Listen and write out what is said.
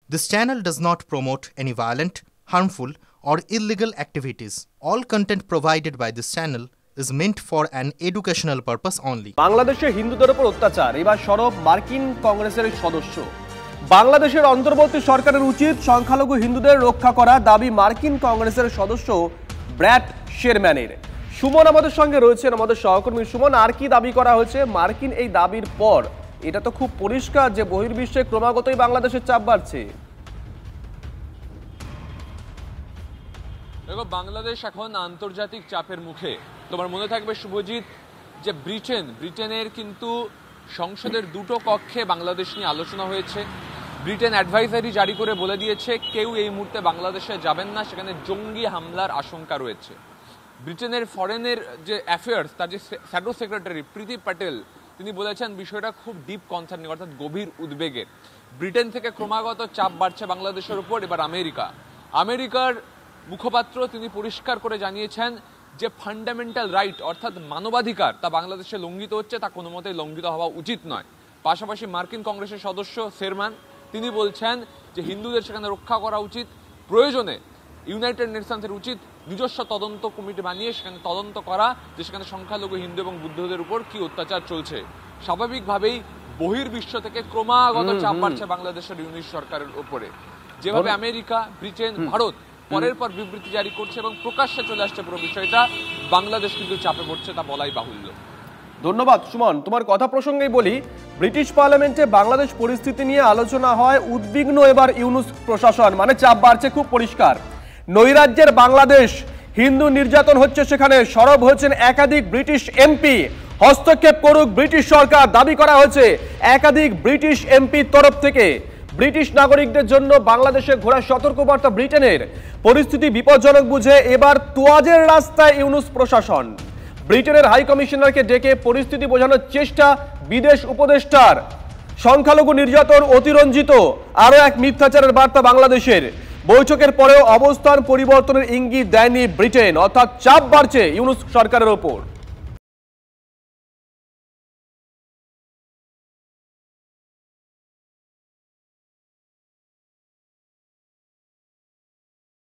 This channel does not promote any violent, harmful, or illegal activities. All content provided by this channel is meant for an educational purpose only. বাংলাদেশে হিন্দুদের উপর অত্যাচার এবার সরব মার্কিন কংগ্রেসের সদস্য। বাংলাদেশের অন্তর্বর্তী সরকারের উচিত সংখ্যালঘু হিন্দুদের রক্ষা করা দাবি মার্কিন কংগ্রেসের সদস্য ব্র্যাড শেরম্যানের। সুমন আমাদের সঙ্গে রয়েছেন, আমাদের সহকর্মী সুমন। আর কি দাবি করা হয়েছে মার্কিন এই দাবির পর? এটা তো খুব পরিষ্কার যে বহির্বিশ্বে ক্রমাগতই বাংলাদেশের চাপ বাড়ছে। দেখো, বাংলাদেশ এখন আন্তর্জাতিক চাপের মুখে। তোমার মনে থাকবে শুভজিৎ যে ব্রিটেনের কিন্তু সংসদের দুটো কক্ষে বাংলাদেশ নিয়ে আলোচনা হয়েছে। ব্রিটেন অ্যাডভাইজারি জারি করে বলে দিয়েছে কেউ এই মুহূর্তে বাংলাদেশে যাবেন না, সেখানে জঙ্গি হামলার আশঙ্কা রয়েছে। ব্রিটেনের ফরেনের যে অ্যাফেয়ার্স তার যে শ্যাডো সেক্রেটারি প্রীতি প্যাটেল তিনি বলেছেন বিষয়টা খুব ডিপ কনসার্নিং, অর্থাৎ গভীর উদ্বেগের। ব্রিটেন থেকে ক্রমাগত চাপ বাড়ছে বাংলাদেশের উপর। এবার আমেরিকার মুখপাত্র তিনি পরিষ্কার করে জানিয়েছেন যে ফান্ডামেন্টাল রাইট অর্থাৎ মানবাধিকার তা বাংলাদেশে লঙ্ঘিত হচ্ছে, তা কোনো মতেই লঙ্ঘিত হওয়া উচিত নয়। পাশাপাশি মার্কিন কংগ্রেসের সদস্য শেরম্যান তিনি বলছেন যে হিন্দুদের সেখানে রক্ষা করা উচিত, প্রয়োজনে ইউনাইটেড নেশনসের উচিত নিজস্ব তদন্ত কমিটি বানিয়ে সেখানে তদন্ত করা যে সেখানে সংখ্যালঘু হিন্দু এবং বুদ্ধদের উপর কি অত্যাচার চলছে। স্বাভাবিকভাবেই বহির্বিশ্ব থেকে ক্রমাগত চাপ বাড়ছে বাংলাদেশের ইউনিট সরকারের উপরে। যেভাবে আমেরিকা, ব্রিটেন, ভারত পরের পর বিবৃতি জারি করছে এবং প্রকাশ্যে চলে আসছে পুরো বিষয়টা, বাংলাদেশ কিন্তু চাপে পড়ছে, তা বলাই বাহুল্য। ধন্যবাদ সুমন। তোমার কথা প্রসঙ্গেই বলি, ব্রিটিশ পার্লামেন্টে বাংলাদেশ পরিস্থিতি নিয়ে আলোচনা হয়। উদ্বিগ্ন এবার ইউনুস প্রশাসন, মানে চাপ বাড়ছে খুব পরিষ্কার। নৈরাজ্যের বাংলাদেশ, হিন্দু নির্যাতন হচ্ছে সেখানে, সরব হয়েছেন একাধিক ব্রিটিশ এমপি। হস্তক্ষেপ করুক ব্রিটিশ সরকার, দাবি করা হয়েছে একাধিক ব্রিটিশ এমপির তরফ থেকে। ব্রিটিশ নাগরিকদের জন্য বাংলাদেশে ঘোরার সতর্কবার্তা ব্রিটেনের। পরিস্থিতি বিপজ্জনক বুঝে এবার তোয়াজের রাস্তায় ইউনুস প্রশাসন। ব্রিটেনের হাই কমিশনারকে ডেকে পরিস্থিতি বোঝানোর চেষ্টা বিদেশ উপদেষ্টার। সংখ্যালঘু নির্যাতন অতিরঞ্জিত, আরও এক মিথ্যাচারের বার্তা বাংলাদেশের। বৈঠকের পরেও অবস্থান পরিবর্তনের ইঙ্গিত দেয়নি ব্রিটেন, অর্থাৎ চাপ বাড়ছে ইউনুস সরকারের ওপর।